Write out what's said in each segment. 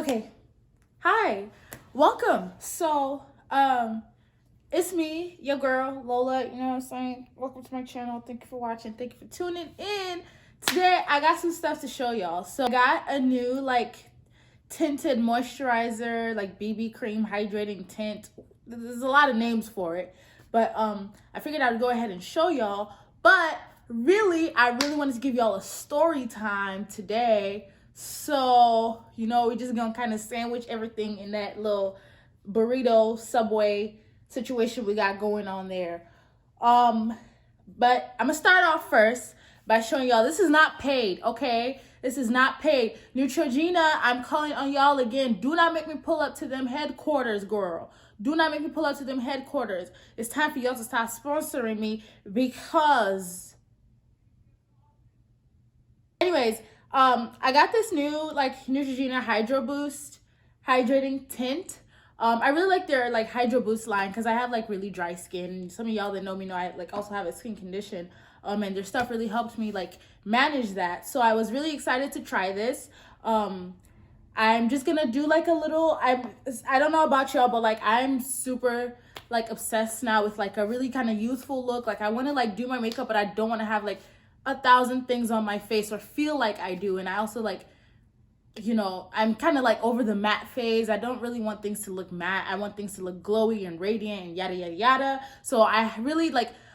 Okay. Hi. Welcome. It's me, your girl, Lola, you know what I'm saying? Welcome to my channel. Thank you for watching. Thank you for tuning in. Today, I got some stuff to show y'all. So, I got a new, tinted moisturizer, BB cream hydrating tint. There's a lot of names for it. But, I figured I'd go ahead and show y'all. But, I really wanted to give y'all a story time today. So, we're just gonna kind of sandwich everything in that little burrito Subway situation we got going on there. But I'm gonna start off first by showing y'all this is not paid, okay? This is not paid. Neutrogena, I'm calling on y'all again. Do not make me pull up to them headquarters, girl. Do not make me pull up to them headquarters. It's time for y'all to stop sponsoring me because... Anyways, I got this new Neutrogena Hydroboost hydrating tint. I really like their Hydroboost line because I have really dry skin. Some of y'all that know me know I also have a skin condition. And their stuff really helped me manage that. So I was really excited to try this. I'm just gonna do a little. I don't know about y'all, but I'm super obsessed now with a really kind of youthful look. I want to do my makeup, but I don't want to have 1,000 things on my face or feel like I do. And I also I'm kind of over the matte phase. I don't really want things to look matte. I want things to look glowy and radiant and yada yada yada. So I really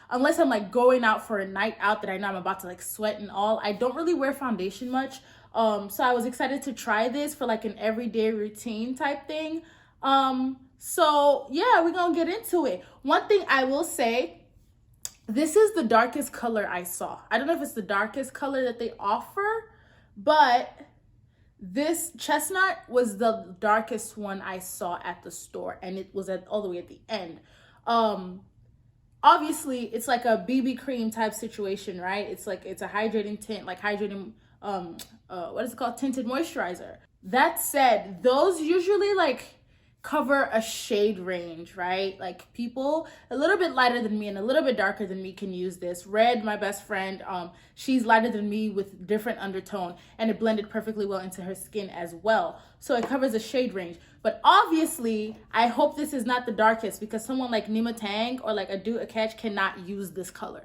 unless I'm going out for a night out that I know I'm about to sweat and all, I don't really wear foundation much. So I was excited to try this for an everyday routine type thing. So yeah, we're gonna get into it. One thing I will say, this is the darkest color I saw. I don't know if it's the darkest color that they offer, but this chestnut was the darkest one I saw at the store, and it was all the way at the end. Obviously, it's a BB cream type situation, right? It's a hydrating tint, hydrating, what is it called? Tinted moisturizer. That said, those usually cover a shade range, right? People a little bit lighter than me and a little bit darker than me can use this. Red, my best friend, she's lighter than me with different undertone, and it blended perfectly well into her skin as well. So it covers a shade range. But obviously, I hope this is not the darkest, because someone like Nima Tang or a Do a Catch cannot use this color.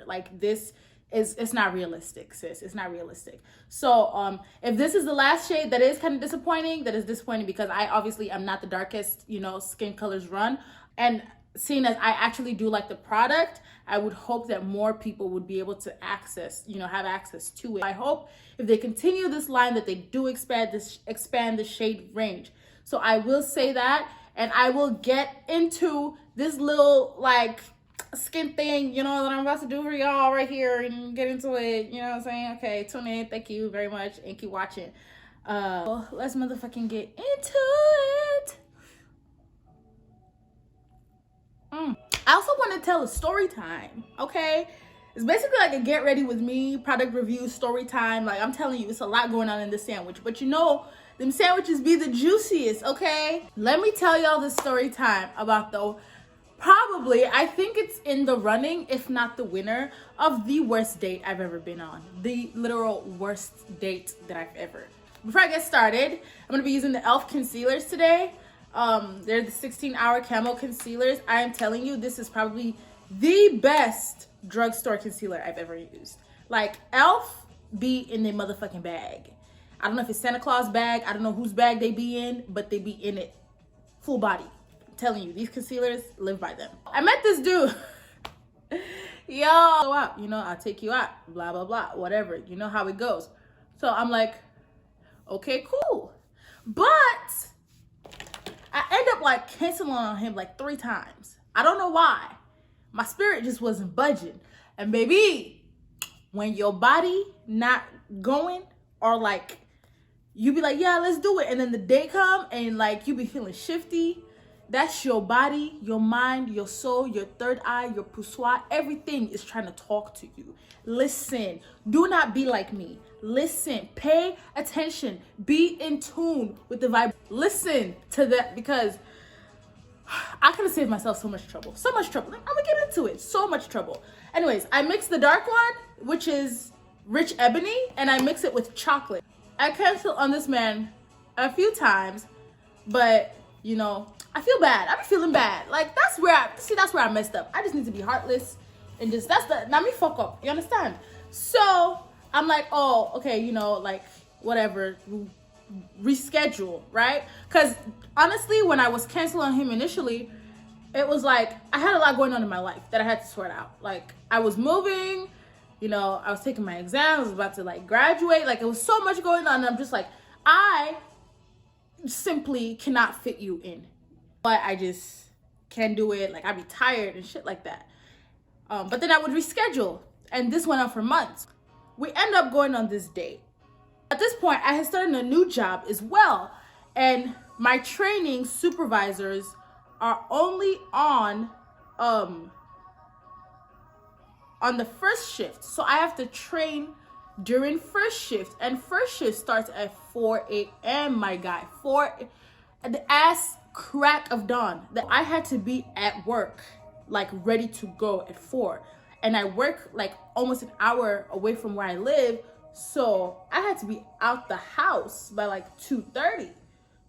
It's not realistic, sis. It's not realistic. So if this is the last shade, that is kind of disappointing. That is disappointing because I obviously am not the darkest, skin colors run. And seeing as I actually do like the product, I would hope that more people would be able to access, have access to it. I hope if they continue this line that they do expand the shade range. So I will say that, and I will get into this little skin thing, that I'm about to do for y'all right here and get into it, you know what I'm saying? Okay, tune in. Thank you very much and keep watching. Let's motherfucking get into it. I also want to tell a story time, okay? It's basically a get ready with me product review story time. I'm telling you, it's a lot going on in this sandwich, but them sandwiches be the juiciest, okay? Let me tell y'all this story time about probably, I think it's in the running, if not the winner, of the worst date I've ever been on. The literal worst date that I've ever. Before I get started, I'm going to be using the e.l.f. concealers today. They're the 16-hour camo concealers. I am telling you, this is probably the best drugstore concealer I've ever used. e.l.f. be in their motherfucking bag. I don't know if it's Santa Claus bag. I don't know whose bag they be in, but they be in it. Full body. Telling you, these concealers, live by them. I met this dude. Yo, go out, I'll take you out, blah blah blah, whatever, you know how it goes. So I'm like, okay, cool. But I end up canceling on him 3 times. I don't know why. My spirit just wasn't budging. And baby, when your body not going, or you be yeah, let's do it, and then the day come and you be feeling shifty. That's your body, your mind, your soul, your third eye, your poussoir. Everything is trying to talk to you. Listen. Do not be like me. Listen. Pay attention. Be in tune with the vibe. Listen to that, because I could have saved myself so much trouble. So much trouble. I'm going to get into it. So much trouble. Anyways, I mixed the dark one, which is Rich Ebony, and I mix it with chocolate. I canceled on this man a few times, But you know, I feel bad. I'm feeling bad. Like that's where I messed up. I just need to be heartless and just not me fuck up. You understand? So I'm like, oh, okay, you know, like whatever, reschedule, right? Because honestly, when I was canceling on him initially, it was like I had a lot going on in my life that I had to sort out. Like I was moving, you know, I was taking my exams, I was about to like graduate. Like it was so much going on. And I'm just like, I simply cannot fit you in. But I just can't do it. Like I'd be tired and shit like that. But then I would reschedule. And this went on for months. We end up going on this date. At this point, I had started a new job as well. And my training supervisors are only on the first shift. So I have to train during first shift. And first shift starts at 4 a.m., my guy. At the ass crack of dawn. That I had to be at work, like ready to go at 4. And I work like almost an hour away from where I live. So I had to be out the house by like 2:30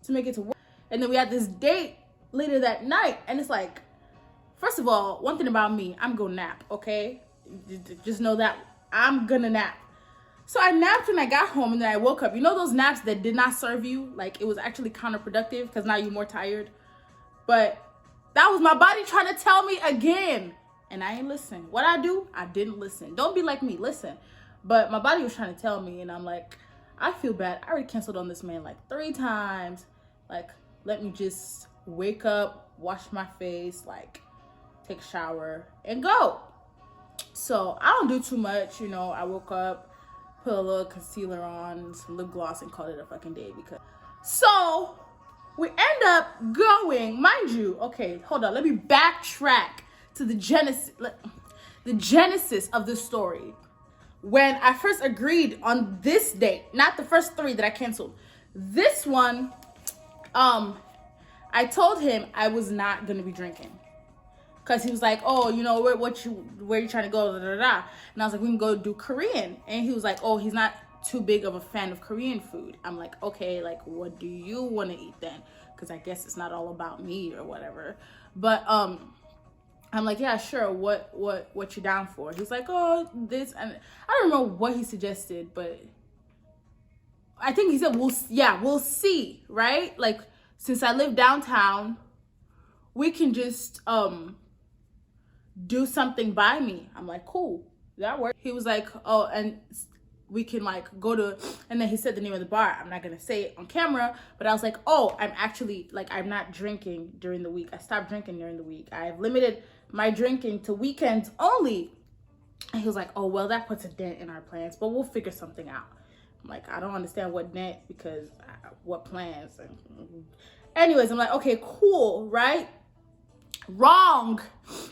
to make it to work. And then we had this date later that night. And it's like, first of all, one thing about me, I'm gonna nap, okay? Just know that I'm gonna nap. So I napped when I got home and then I woke up. You know those naps that did not serve you? Like it was actually counterproductive because now you're more tired. But that was my body trying to tell me again. And I ain't listen. What I do, I didn't listen. Don't be like me, listen. But my body was trying to tell me and I'm like, I feel bad. I already canceled on this man like 3 times. Like, let me just wake up, wash my face, like take a shower and go. So I don't do too much, you know. I woke up, put a little concealer on, some lip gloss, and called it a fucking day. So we end up going, mind you. Okay, hold on. Let me backtrack to the genesis of this story. When I first agreed on this date, not the first 3 that I canceled. This one, I told him I was not gonna be drinking. Cause he was like, oh, you know, where you trying to go? Da, da, da. And I was like, we can go do Korean. And he was like, oh, he's not too big of a fan of Korean food. I'm like, okay, like what do you want to eat then? Cause I guess it's not all about me or whatever. But I'm like, yeah, sure. What you down for? He's like, oh, this, and I don't know what he suggested, but I think he said, we'll see, right? Like, since I live downtown, we can just do something by me. I'm like, cool, that works. He was like, oh, and we can like go to, and then he said the name of the bar. I'm not gonna say it on camera, but I was like, oh, I'm actually like, I'm not drinking during the week. I stopped drinking during the week. I've limited my drinking to weekends only. And he was like, oh, well, that puts a dent in our plans, but we'll figure something out. I'm like, I don't understand what dent, because what plans? And anyways, I'm like, okay, cool, right? Wrong,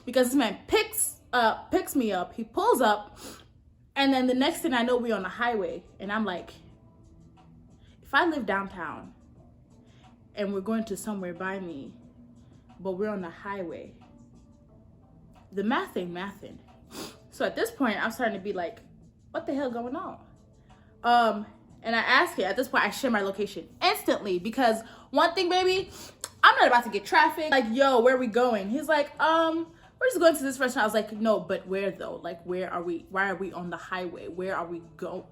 because this man picks me up. He pulls up, and then the next thing I know, we're on the highway, and I'm like, if I live downtown and we're going to somewhere by me, but we're on the highway, the math ain't mathin'. So at this point, I'm starting to be like, what the hell going on? And I asked him, at this point, I share my location instantly, because one thing, baby, I'm not about to get traffic. Like, yo, where are we going? He's like, we're just going to this restaurant. I was like, no, but where though? Like, where are we? Why are we on the highway? Where are we going?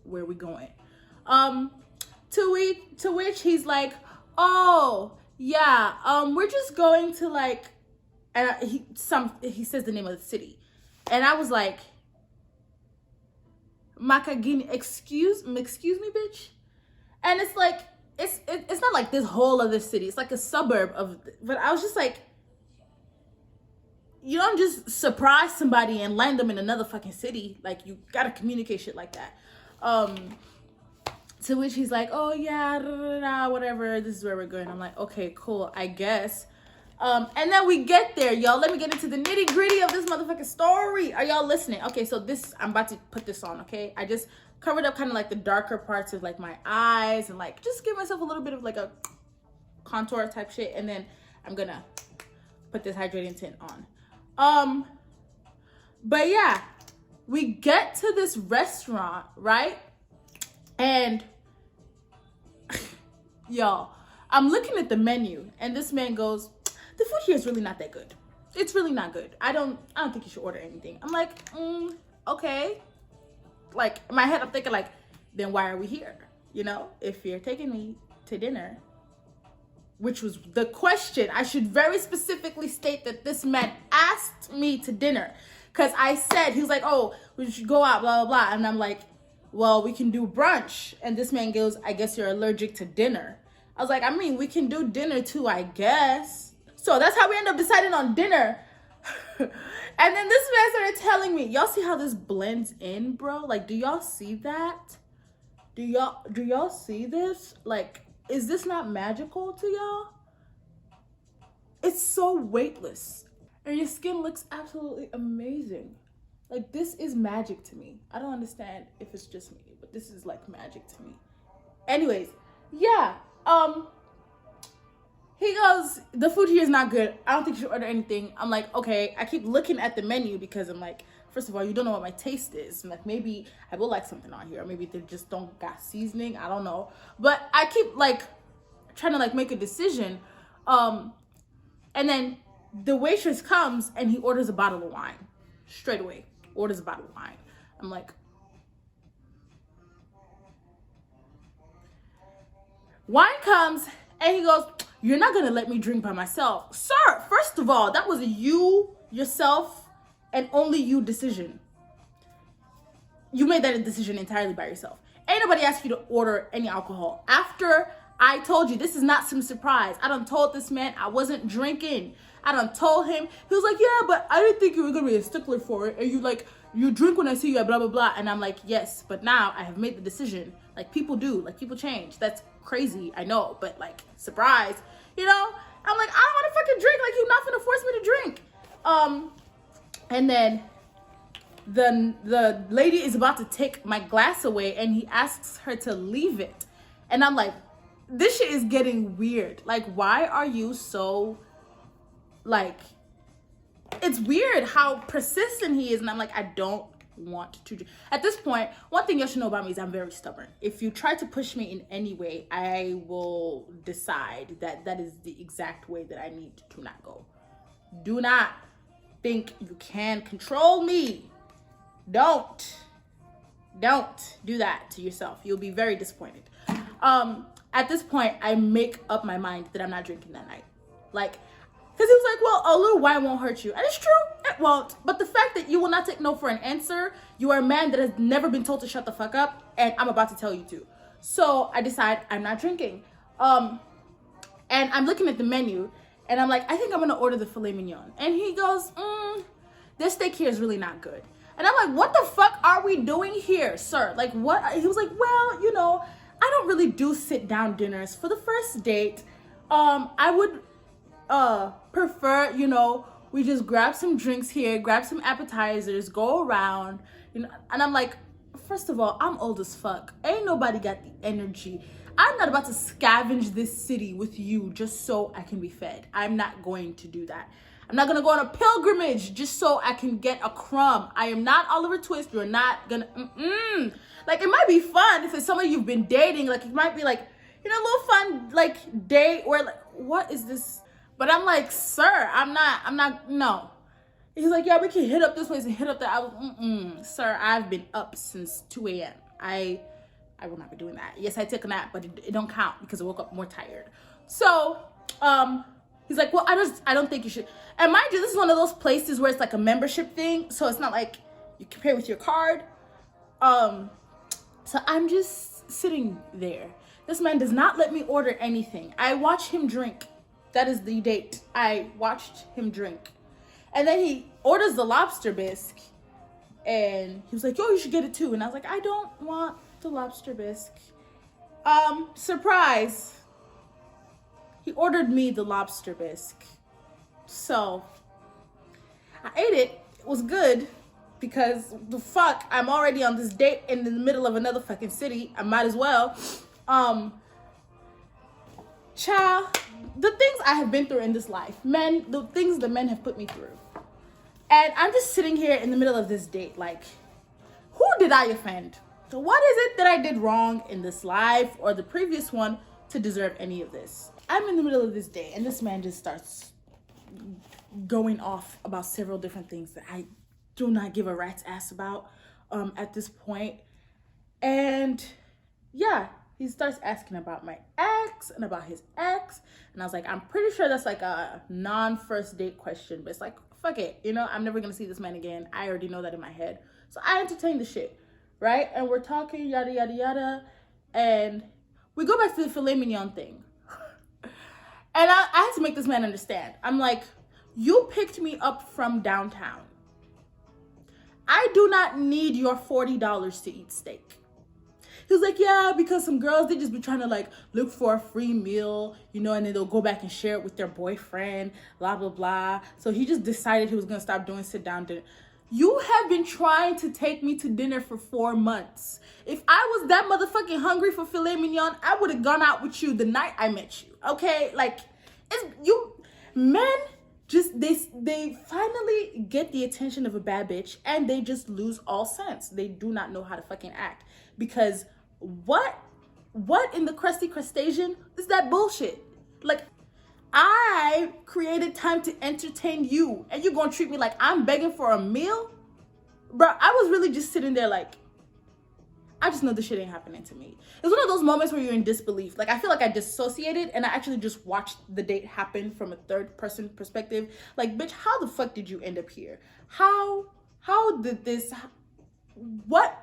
Where are we going? To which he's like, oh, yeah, we're just going to like, and he says the name of the city. And I was like, Makagini, excuse me, bitch. And it's like, it's not like this whole other city. It's like a suburb of, but I was just like, you don't just surprise somebody and land them in another fucking city. Like, you gotta communicate shit like that. To which he's like, oh yeah, da, da, da, whatever, this is where we're going. I'm like, okay, cool, I guess. And then we get there, y'all. Let me get into the nitty gritty of this motherfucking story. Are y'all listening? Okay, so this, I'm about to put this on, okay? I just covered up kind of like the darker parts of like my eyes and like just give myself a little bit of like a contour type shit. And then I'm gonna put this hydrating tint on. But yeah, we get to this restaurant, right? And y'all, I'm looking at the menu, and this man goes, the food here is really not that good. It's really not good. I don't think you should order anything. I'm like, okay. Like, in my head, I'm thinking like, then why are we here? You know, if you're taking me to dinner, which was the question. I should very specifically state that this man asked me to dinner. Because I said, he was like, oh, we should go out, blah, blah, blah. And I'm like, well, we can do brunch. And this man goes, I guess you're allergic to dinner. I was like, I mean, we can do dinner too, I guess. So that's how we end up deciding on dinner. And then this man started telling me, y'all see how this blends in, bro? Like, do y'all see that? Do y'all see this? Like, is this not magical to y'all? It's so weightless. And your skin looks absolutely amazing. Like, this is magic to me. I don't understand if it's just me, but this is like magic to me. Anyways, yeah. He goes, the food here is not good. I don't think you should order anything. I'm like, okay. I keep looking at the menu because I'm like, first of all, you don't know what my taste is. I'm like, maybe I will like something on here. Or maybe they just don't got seasoning. I don't know. But I keep like trying to like make a decision. And then the waitress comes and he orders a bottle of wine. Straight away. Orders a bottle of wine. I'm like, wine comes and he goes, you're not gonna let me drink by myself. Sir, first of all, that was a you, yourself, and only you decision. You made that a decision entirely by yourself. Ain't nobody asked you to order any alcohol. After I told you, this is not some surprise. I done told this man I wasn't drinking. I done told him. He was like, yeah, but I didn't think you were gonna be a stickler for it. And you like, you drink when I see you, blah, blah, blah. And I'm like, yes, but now I have made the decision. Like, people do, like, people change. That's crazy, I know, but like, surprise, you know? I'm like, I don't wanna fucking drink, like, you're not gonna force me to drink. And then the lady is about to take my glass away and he asks her to leave it. And I'm like, this shit is getting weird. Like, why are you so, like, it's weird how persistent he is. And I'm like, I don't want to. At this point, one thing you should know about me is I'm very stubborn. If you try to push me in any way, I will decide that that is the exact way that I need to not go. Do not think you can control me. Don't do that to yourself. You'll be very disappointed. At this point, I make up my mind that I'm not drinking that night. Like, because he was like, well, a little wine won't hurt you. And it's true, it won't. But the fact that you will not take no for an answer, you are a man that has never been told to shut the fuck up, and I'm about to tell you to. So I decide I'm not drinking. And I'm looking at the menu, and I'm like, I think I'm gonna order the filet mignon. And he goes, this steak here is really not good. And I'm like, what the fuck are we doing here, sir? Like, what? He was like, well, you know, I don't really do sit down dinners. For the first date, I would prefer, you know, we just grab some drinks here, grab some appetizers, go around, you know. And I'm like, first of all, I'm old as fuck. Ain't nobody got the energy. I'm not about to scavenge this city with you just so I can be fed. I'm not going to do that. I'm not gonna go on a pilgrimage just so I can get a crumb. I am not Oliver Twist. You're not gonna, Like, it might be fun if it's somebody you've been dating. Like, it might be like, you know, a little fun, like, date or like, what is this? But I'm like, sir, I'm not, no. He's like, yeah, we can hit up this place and hit up that. I was, sir, I've been up since 2 a.m. I will not be doing that. Yes, I took a nap, but it don't count because I woke up more tired. So, he's like, well, I don't think you should. And mind you, this is one of those places where it's like a membership thing. So it's not like you can pay with your card. So I'm just sitting there. This man does not let me order anything. I watch him drink. That is the date. I watched him drink. And then he orders the lobster bisque. And he was like, yo, you should get it too. And I was like, I don't want the lobster bisque. Surprise. He ordered me the lobster bisque. So I ate it. It was good because the fuck, I'm already on this date in the middle of another fucking city. I might as well. Child, the things I have been through in this life, the things the men have put me through. And I'm just sitting here in the middle of this date, like, who did I offend? So what is it that I did wrong in this life or the previous one to deserve any of this. I'm in the middle of this day and this man just starts going off about several different things that I do not give a rat's ass about at this point. And yeah, he starts asking about my ex and about his ex. And I was like, I'm pretty sure that's like a non-first date question, but it's like, fuck it. You know, I'm never going to see this man again. I already know that in my head. So I entertain the shit, right? And we're talking, yada, yada, yada. And we go back to the filet mignon thing. And I had to make this man understand. I'm like, you picked me up from downtown. I do not need your $40 to eat steak. He was like, yeah, because some girls, they just be trying to like look for a free meal, you know, and then they'll go back and share it with their boyfriend, blah, blah, blah. So he just decided he was going to stop doing sit down dinner. You have been trying to take me to dinner for 4 months. If I was that motherfucking hungry for filet mignon, I would have gone out with you the night I met you. Okay? Like, it's you men just they finally get the attention of a bad bitch and they just lose all sense. They do not know how to fucking act. Because what in the crusty crustacean is that bullshit? Like, I created time to entertain you and you're gonna treat me like I'm begging for a meal? Bro, I was really just sitting there like, I just know this shit ain't happening to me. It's one of those moments where you're in disbelief. Like, I feel like I dissociated and I actually just watched the date happen from a third person perspective. Like, bitch, how the fuck did you end up here? How did this, what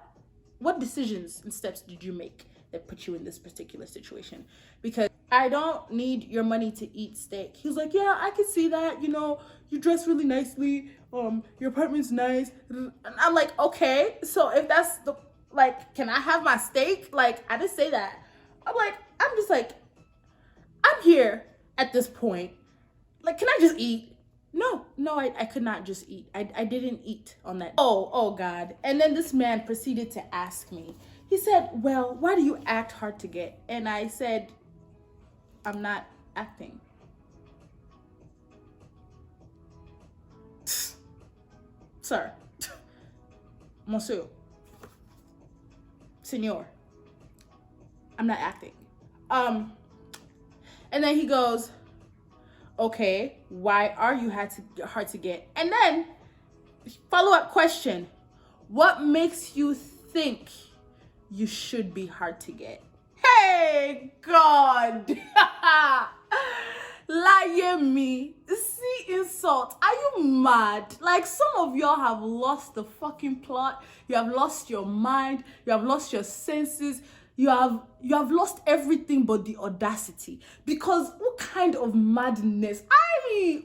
decisions and steps did you make that put you in this particular situation? Because I don't need your money to eat steak. He was like, yeah, I can see that. You know, you dress really nicely. Your apartment's nice. And I'm like, okay, so if that's the, like, can I have my steak? Like, I didn't say that. I'm just like, I'm here at this point. Like, can I just eat? No, I could not just eat. I didn't eat on that. Oh God. And then this man proceeded to ask me. He said, well, why do you act hard to get? And I said, I'm not acting. Sir. Monsieur. Senor. I'm not acting. And then he goes, okay, why are you hard to get? And then follow-up question, what makes you think you should be hard to get? Hey, God. Lie me. See insult. Are you mad? Like, some of y'all have lost the fucking plot. You have lost your mind. You have lost your senses. You have lost everything but the audacity. Because what kind of madness?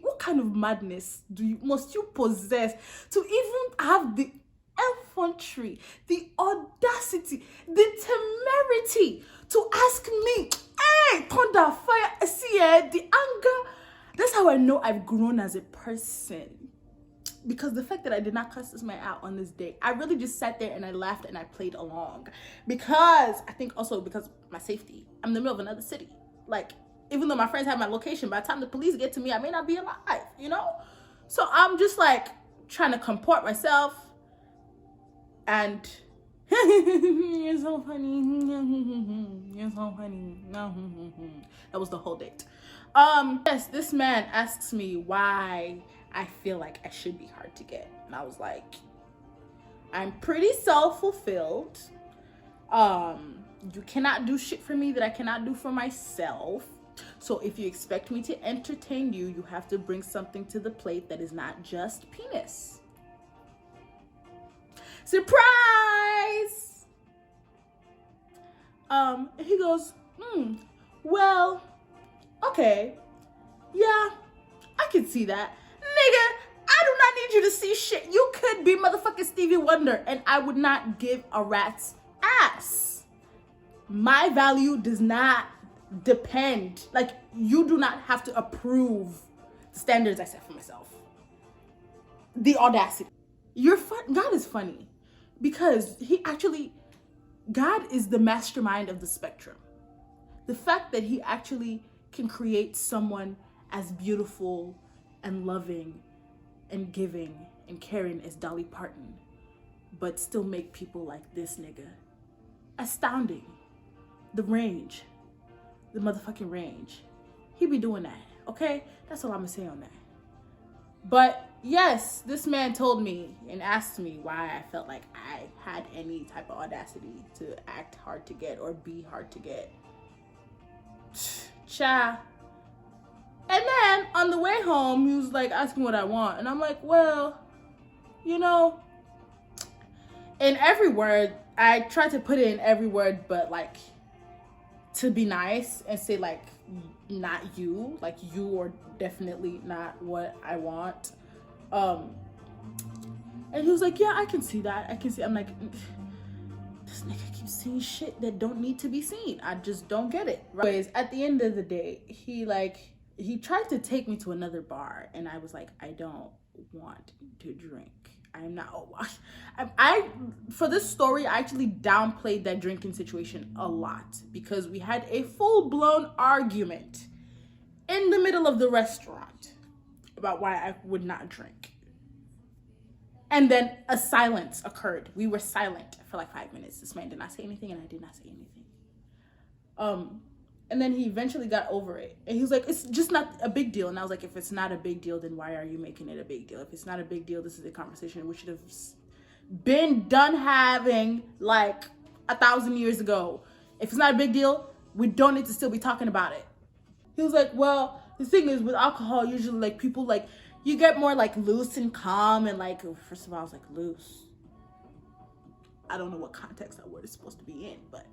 What kind of madness must you possess to even have the effrontery, the audacity, the temerity to ask me, hey, thunder, fire, see, the anger. That's how I know I've grown as a person. Because the fact that I did not cuss this man out on this day, I really just sat there and I laughed and I played along. Because I think also because my safety, I'm in the middle of another city. Like, even though my friends have my location, by the time the police get to me, I may not be alive, you know? So I'm just like trying to comport myself. And you're so funny. You're so funny. That was the whole date. Yes, this man asks me why I feel like I should be hard to get. And I was like, I'm pretty self-fulfilled. You cannot do shit for me that I cannot do for myself. So if you expect me to entertain you, you have to bring something to the plate that is not just penis. Surprise! He goes, well, okay, yeah, I can see that. Nigga, I do not need you to see shit. You could be motherfucking Stevie Wonder and I would not give a rat's ass. My value does not depend, like, you do not have to approve the standards I set for myself. The audacity. God is funny because God is the mastermind of the spectrum. The fact that he actually can create someone as beautiful and loving and giving and caring as Dolly Parton, but still make people like this nigga. Astounding. The range. the motherfucking range. He be doing that, okay? That's all I'm gonna say on that. But yes, this man told me and asked me why I felt like I had any type of audacity to act hard to get or be hard to get. Cha. And then on the way home, he was like asking what I want. And I'm like, well, you know, in every word, I tried to put it in every word, but like to be nice and say like, not you, like you are definitely not what I want. And he was like, yeah, I can see that. I can see. I'm like, this nigga keeps seeing shit that don't need to be seen. I just don't get it. Right? Anyways, at the end of the day, he tried to take me to another bar, and I was like, I don't want to drink. I'm not. I for this story, I actually downplayed that drinking situation a lot because we had a full-blown argument in the middle of the restaurant about why I would not drink. And then a silence occurred. We were silent for like 5 minutes. This man did not say anything, and I did not say anything. And then he eventually got over it. And he was like, it's just not a big deal. And I was like, if it's not a big deal, then why are you making it a big deal? If it's not a big deal, this is a conversation we should have been done having like 1,000 years ago. If it's not a big deal, we don't need to still be talking about it. He was like, well, the thing is with alcohol, usually like people like, you get more like loose and calm and like, first of all, I was like, loose. I don't know what context that word is supposed to be in, but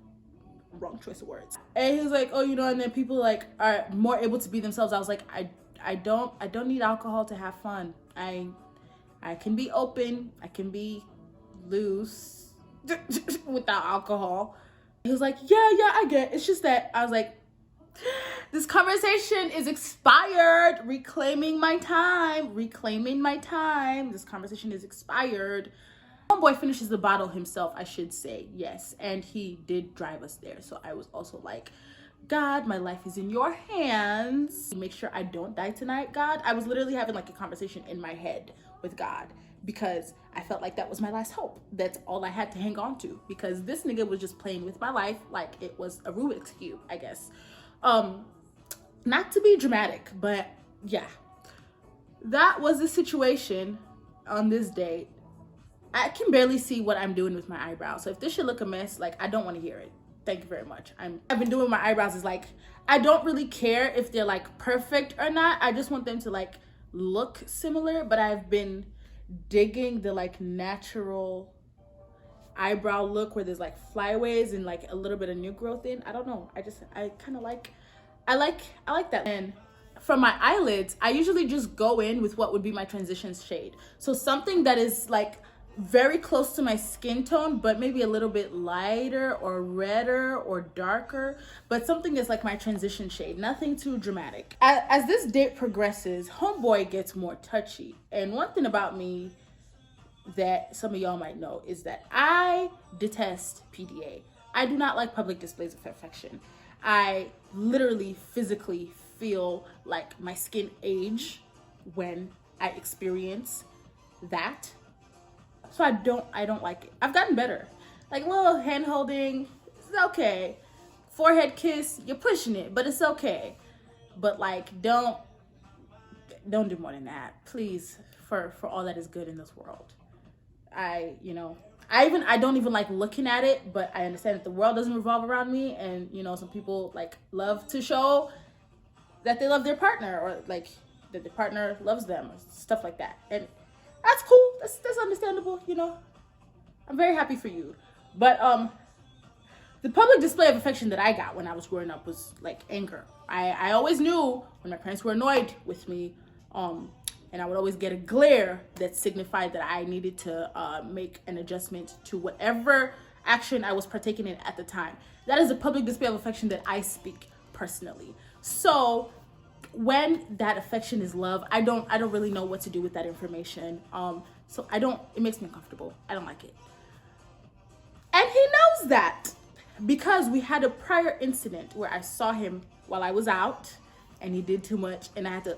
wrong choice of words. And he was like, oh, you know, and then people like are more able to be themselves. I was like, I don't need alcohol to have fun. I can be open, I can be loose without alcohol. He was like, yeah, I get it. It's just that I was like, this conversation is expired. Reclaiming my time. This conversation is expired. Homeboy finishes the bottle himself, I should say, yes, and he did drive us there. So I was also like, God, my life is in your hands. Make sure I don't die tonight, God. I was literally having like a conversation in my head with God because I felt like that was my last hope. That's all I had to hang on to because this nigga was just playing with my life like it was a Rubik's Cube, I guess. Not to be dramatic, but yeah, that was the situation on this date. I can barely see what I'm doing with my eyebrows. So if this should look a mess, like, I don't want to hear it. Thank you very much. I've been doing my eyebrows is like, I don't really care if they're like perfect or not. I just want them to like look similar, but I've been digging the like natural eyebrow look where there's like flyaways and like a little bit of new growth in. I don't know. I kind of like, I like that. And from my eyelids, I usually just go in with what would be my transition shade. So something that is like very close to my skin tone, but maybe a little bit lighter or redder or darker, but something that's like my transition shade, nothing too dramatic. As this date progresses, homeboy gets more touchy. And one thing about me that some of y'all might know is that I detest PDA. I do not like public displays of affection. I literally physically feel like my skin age when I experience that. So I don't like it. I've gotten better. Like a little hand holding, it's okay. Forehead kiss, you're pushing it, but it's okay. But like, don't do more than that, please, for all that is good in this world. I don't even like looking at it, but I understand that the world doesn't revolve around me, and you know, some people like love to show that they love their partner or like that the partner loves them or stuff like that. And that's cool. That's understandable, you know. I'm very happy for you. But the public display of affection that I got when I was growing up was like anger. I always knew when my parents were annoyed with me, and I would always get a glare that signified that I needed to make an adjustment to whatever action I was partaking in at the time. That is a public display of affection that I speak personally. So when that affection is love, I don't really know what to do with that information. So it makes me uncomfortable. I don't like it. And he knows that because we had a prior incident where I saw him while I was out and he did too much and I had to,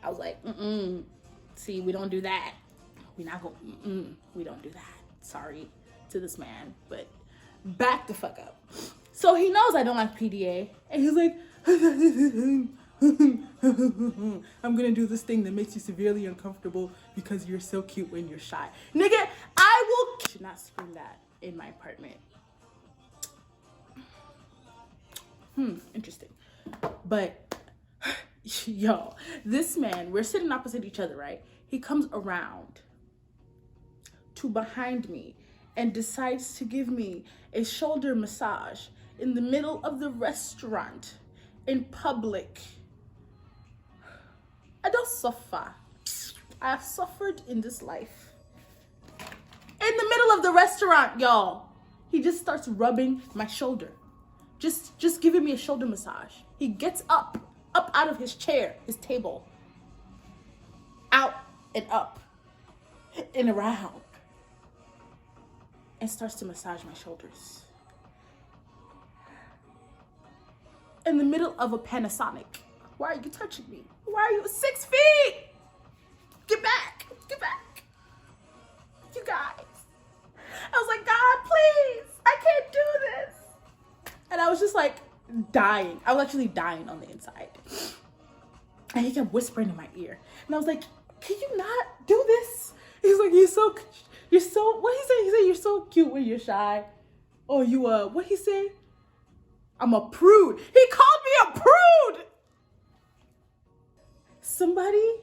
I was like, see, we don't do that. We don't do that. Sorry to this man, but back the fuck up. So he knows I don't like PDA, and he's like, I'm gonna do this thing that makes you severely uncomfortable because you're so cute when you're shy. Nigga, I will. Should not scream that in my apartment. Interesting. But yo, this man, we're sitting opposite each other, right? He comes around to behind me and decides to give me a shoulder massage in the middle of the restaurant in public. I don't suffer. I have suffered in this life. In the middle of the restaurant, y'all. He just starts rubbing my shoulder. Just giving me a shoulder massage. He gets up out of his chair, his table, out and up and around, and starts to massage my shoulders. In the middle of a Panasonic. Why are you touching me? Why are you 6 feet? Get back, get back. You guys. I was like, God, please, I can't do this. And I was just like dying. I was actually dying on the inside. And he kept whispering in my ear. And I was like, can you not do this? He's like, you're so, what he say? He said, you're so cute when you're shy. Oh, you, what he say? I'm a prude. He called me a prude. Somebody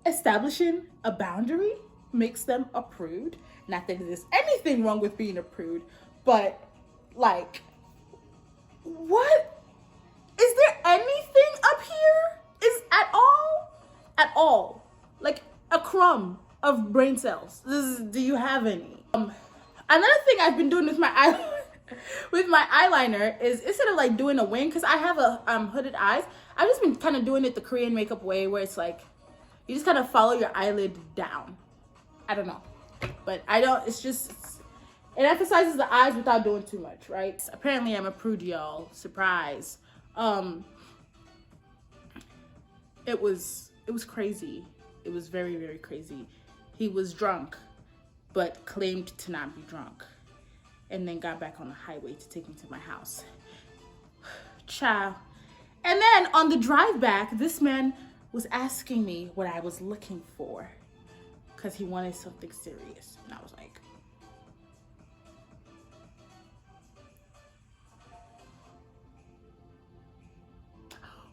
establishing a boundary makes them a prude. Not that there's anything wrong with being a prude, but like, what? Is there anything up here? Is at all, like a crumb of brain cells? Do you have any? Another thing I've been doing with my eyeliner is, instead of like doing a wing, because I have a hooded eyes, I've just been kind of doing it the Korean makeup way, where it's like you just kind of follow your eyelid down. I don't know, but I don't. It's just, it emphasizes the eyes without doing too much, right? Apparently I'm a prude, y'all. Surprise. It was crazy. It was very, very crazy. He was drunk, but claimed to not be drunk, and then got back on the highway to take me to my house. Ciao. And then on the drive back, this man was asking me what I was looking for, because he wanted something serious. And I was like,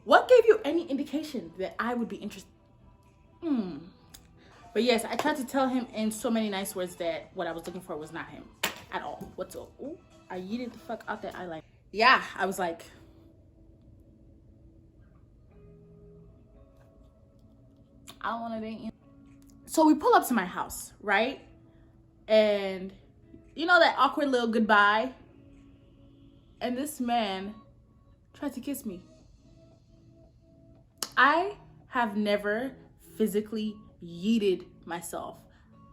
what gave you any indication that I would be interested? But yes, I tried to tell him in so many nice words that what I was looking for was not him at all. What's up? Ooh, I yeeted the fuck out that eyeliner. Yeah, I was like, I don't want to date you. So we pull up to my house, right? And you know that awkward little goodbye? And this man tried to kiss me. I have never physically yeeted myself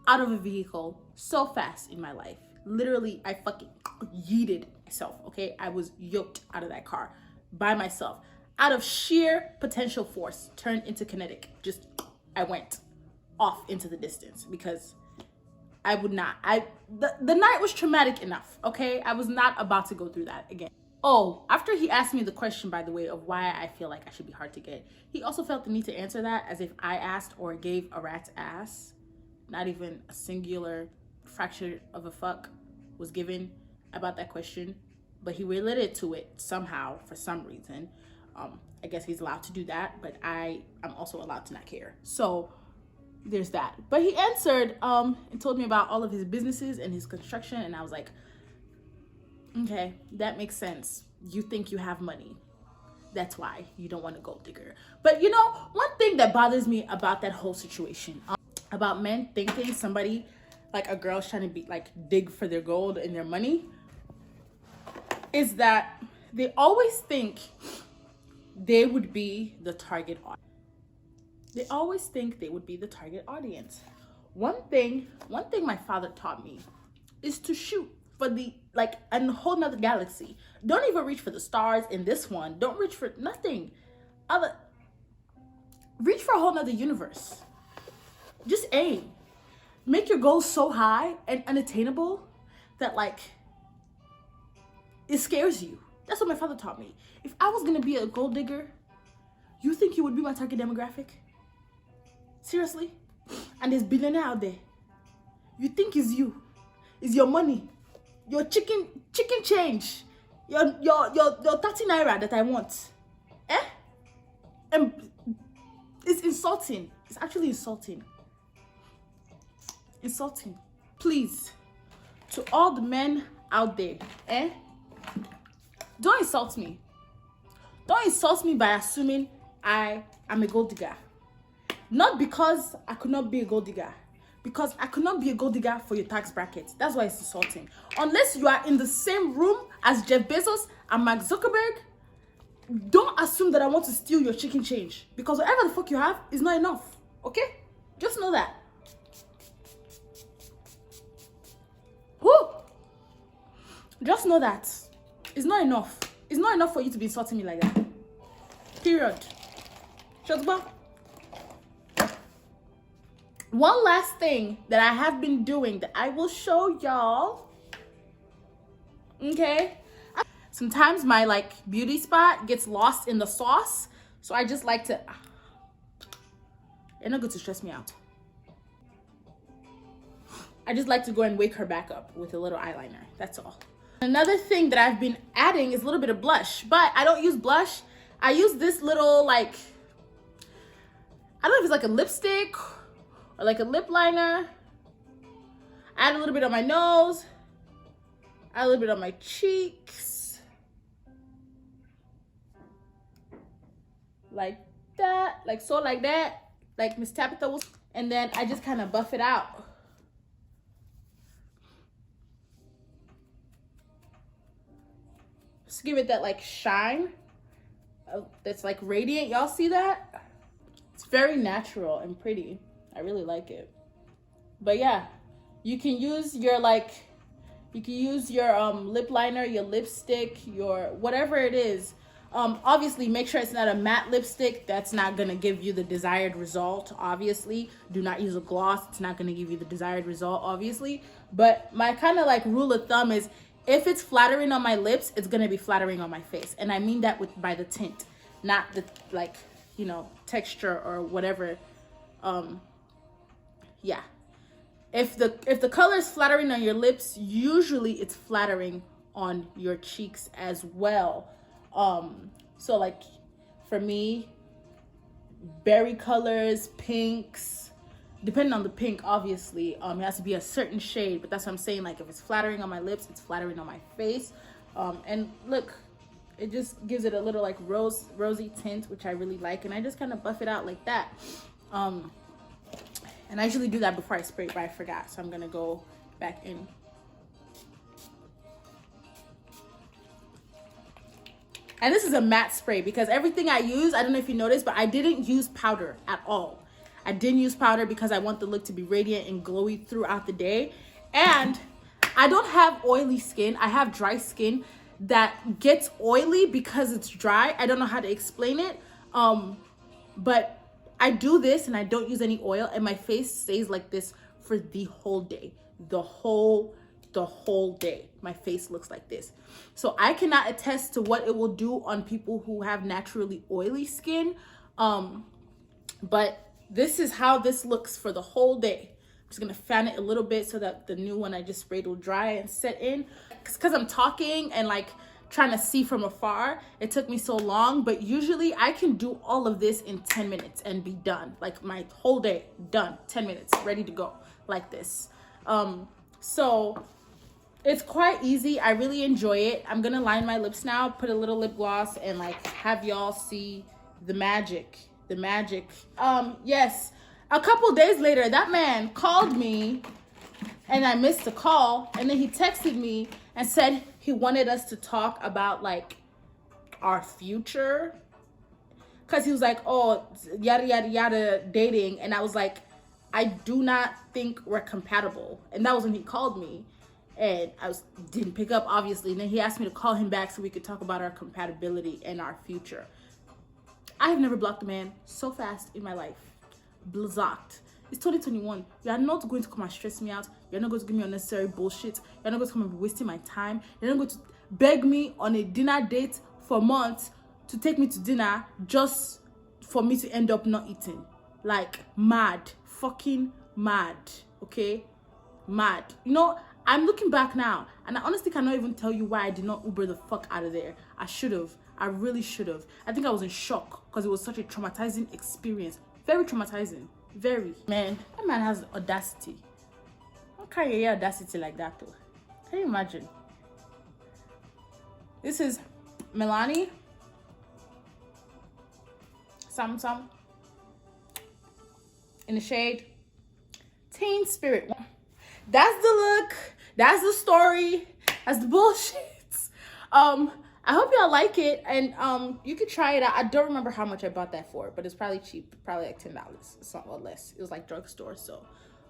out of a vehicle so fast in my life. Literally, I fucking yeeted myself, okay? I was yoked out of that car by myself. Out of sheer potential force, turned into kinetic. Just, I went off into the distance because I would not. The night was traumatic enough, okay? I was not about to go through that again. Oh, after he asked me the question, by the way, of why I feel like I should be hard to get, he also felt the need to answer that as if I asked or gave a rat's ass. Not even a singular fraction of a fuck was given about that question, but he related to it somehow for some reason. I guess he's allowed to do that, but I'm also allowed to not care. So there's that. But he answered and told me about all of his businesses and his construction, and I was like, okay, that makes sense. You think you have money. That's why you don't want a gold digger. But you know, one thing that bothers me about that whole situation, about men thinking somebody, like a girl's trying to be like dig for their gold and their money, is that they always think they would be the target audience. They always think they would be the target audience. One thing my father taught me is to shoot for the, like, a whole nother galaxy. Don't even reach for the stars in this one. Don't reach for nothing. Reach for a whole nother universe. Just aim. make your goals so high and unattainable that like it scares you. That's what my father taught me. If I was gonna be a gold digger, you think you would be my target demographic? Seriously? And there's billionaire out there. You think it's you, it's your money, your chicken change, your 30 naira that I want. Eh? And it's insulting. It's actually insulting. Insulting. Please, to all the men out there, don't insult me. Don't insult me by assuming I am a gold digger. Not because I could not be a gold digger. Because I could not be a gold digger for your tax bracket. That's why it's insulting. Unless you are in the same room as Jeff Bezos and Mark Zuckerberg, don't assume that I want to steal your chicken change. Because whatever the fuck you have is not enough. Okay? Just know that. Woo! Just know that. It's not enough. It's not enough for you to be insulting me like that. Period. Shotba. One last thing that I have been doing that I will show y'all. Okay? Sometimes my like beauty spot gets lost in the sauce. So I just like to... It's not good to stress me out. I just like to go and wake her back up with a little eyeliner. That's all. Another thing that I've been adding is a little bit of blush. But I don't use blush. I use this little like... I don't know if it's like a lipstick or like a lip liner. Add a little bit on my nose. Add a little bit on my cheeks. Like that. Like so, like that. Like Miss Tabitha was. And then I just kind of buff it out. Just give it that like shine. That's like radiant. Y'all see that? It's very natural and pretty. I really like it. But yeah, you can use your like, you can use your lip liner, your lipstick, your whatever it is. Obviously make sure it's not a matte lipstick. That's not gonna give you the desired result. Obviously, do not use a gloss. It's not gonna give you the desired result, obviously. But my kind of like rule of thumb is if it's flattering on my lips, it's gonna be flattering on my face. And I mean that by the tint, not the like, you know, texture or whatever. Yeah, if the color is flattering on your lips, usually it's flattering on your cheeks as well. So like for me, berry colors, pinks, depending on the pink, obviously, it has to be a certain shade, but that's what I'm saying. Like if it's flattering on my lips, it's flattering on my face. And look, it just gives it a little like rosy tint, which I really like. And I just kind of buff it out like that. And I usually do that before I spray, but I forgot. So I'm gonna go back in. And this is a matte spray because everything I use, I don't know if you noticed, but I didn't use powder at all. I didn't use powder because I want the look to be radiant and glowy throughout the day. And I don't have oily skin. I have dry skin that gets oily because it's dry. I don't know how to explain it. But I do this and I don't use any oil and my face stays like this for the whole day. The whole day. My face looks like this. So I cannot attest to what it will do on people who have naturally oily skin. But this is how this looks for the whole day. I'm just gonna fan it a little bit so that the new one I just sprayed will dry and set in. Because I'm talking and like trying to see from afar, it took me so long, but usually I can do all of this in 10 minutes and be done. Like my whole day done, 10 minutes, ready to go like this. So it's quite easy. I really enjoy it. I'm gonna line my lips now, put a little lip gloss, and like have y'all see the magic. Yes, a couple days later, that man called me and I missed the call, and then he texted me and said he wanted us to talk about like our future, because he was like, oh, yada yada yada, dating. And I was like, I do not think we're compatible. And that was when he called me, and I didn't pick up, obviously. And then he asked me to call him back so we could talk about our compatibility and our future. I have never blocked a man so fast in my life. Blocked. It's 2021. You are not going to come and stress me out. You're not going to give me unnecessary bullshit. You're not going to come and be wasting my time. You're not going to beg me on a dinner date for months to take me to dinner just for me to end up not eating. Like, mad. Fucking mad. Okay? Mad. You know, I'm looking back now, and I honestly cannot even tell you why I did not Uber the fuck out of there. I should have. I really should have. I think I was in shock because it was such a traumatizing experience. Very traumatizing. Very. Man, that man has audacity. How can you hear audacity like that though? Can you imagine? This is Milani. Samsung. In the shade. Teen Spirit. That's the look. That's the story. That's the bullshit. I hope y'all like it, and you can try it out. I don't remember how much I bought that for, but it's probably cheap, probably like $10, something or less. It was like drugstore. So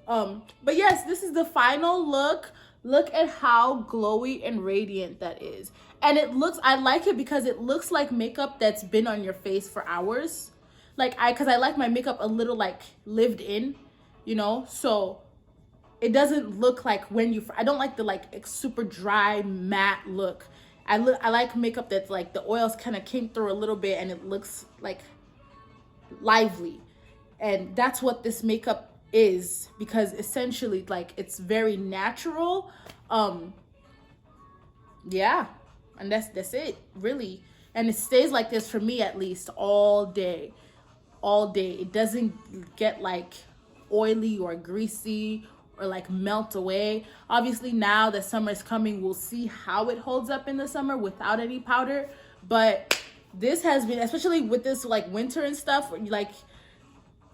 but yes, this is the final look. Look at how glowy and radiant that is. And it looks, I like it because it looks like makeup that's been on your face for hours. Like because I like my makeup a little like lived in, you know, so it doesn't look like when you, I don't like the like super dry matte look. I like makeup that's like the oils kind of came through a little bit and it looks like lively. And that's what this makeup is, because essentially like it's very natural. Yeah, and that's it really. And it stays like this for me at least all day. It doesn't get like oily or greasy or like melt away. Obviously now that summer is coming, we'll see how it holds up in the summer without any powder. But this has been, especially with this like winter and stuff, like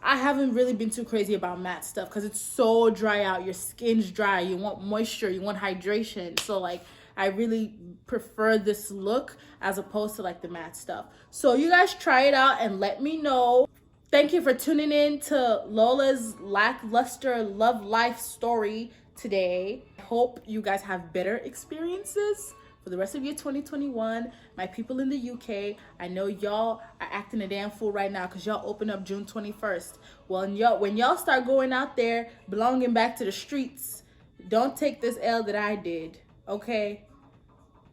I haven't really been too crazy about matte stuff because it's so dry out. Your skin's dry, you want moisture, you want hydration. So like I really prefer this look as opposed to like the matte stuff. So you guys try it out and let me know. Thank you for tuning in to Lola's lackluster love life story today. I hope you guys have better experiences for the rest of your 2021. My people in the UK, I know y'all are acting a damn fool right now because y'all open up June 21st. Well, when y'all start going out there, belonging back to the streets, don't take this L that I did, okay?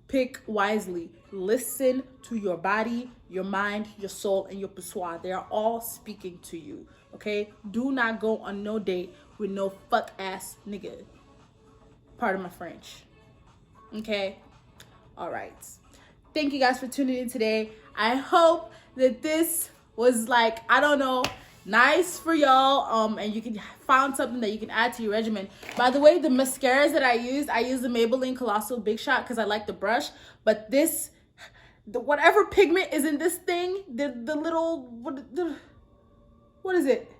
Pick wisely. Listen to your body, your mind, your soul, and your pursuit. They are all speaking to you, okay? Do not go on no date with no fuck ass nigga. Pardon my French, okay? All right. Thank you guys for tuning in today. I hope that this was like, I don't know, nice for y'all, and you can find something that you can add to your regimen. By the way, the mascaras that I used the Maybelline Colossal Big Shot because I like the brush, but this, whatever pigment is in this thing, the little, what is it?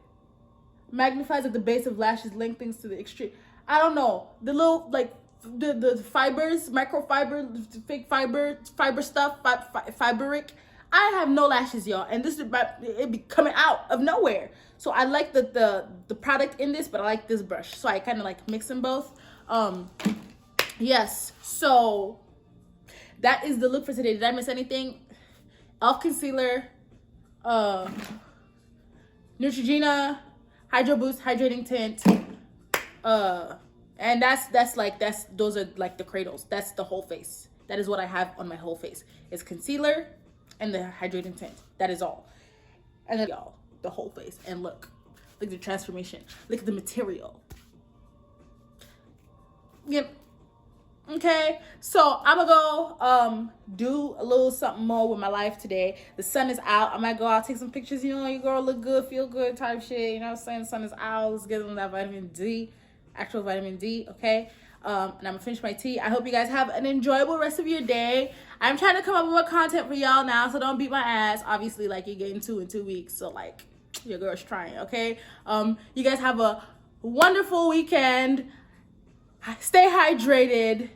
Magnifies at the base of lashes, lengthens to the extreme. I don't know. The little, like, the fibers, microfiber, fake fiber stuff, fiberic. I have no lashes, y'all, and this is it be coming out of nowhere. So I like the product in this, but I like this brush, so I kind of like mix them both. Yes, so that is the look for today. Did I miss anything? Elf concealer, Neutrogena Hydroboost hydrating tint, and those are like the cradles. That's the whole face. That is what I have on my whole face. It's concealer and the hydrating tint. That is all. And then y'all, the whole face. And look at the transformation. Look at the material. Yep. Okay, so I'm gonna go do a little something more with my life today. The sun is out. I might go out, take some pictures, you know, your girl look good, feel good type shit, you know what I'm saying? The sun is out. Let's get on that vitamin D, actual vitamin D, okay? And I'm gonna finish my tea. I hope you guys have an enjoyable rest of your day. I'm trying to come up with more content for y'all now, so don't beat my ass. Obviously, like, you're getting 2 in 2 weeks, so like your girl's trying, okay? You guys have a wonderful weekend. Stay hydrated.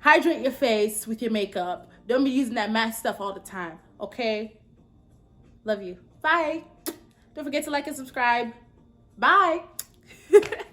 Hydrate your face with your makeup. Don't be using that matte stuff all the time, okay? Love you. Bye. Don't forget to like and subscribe. Bye.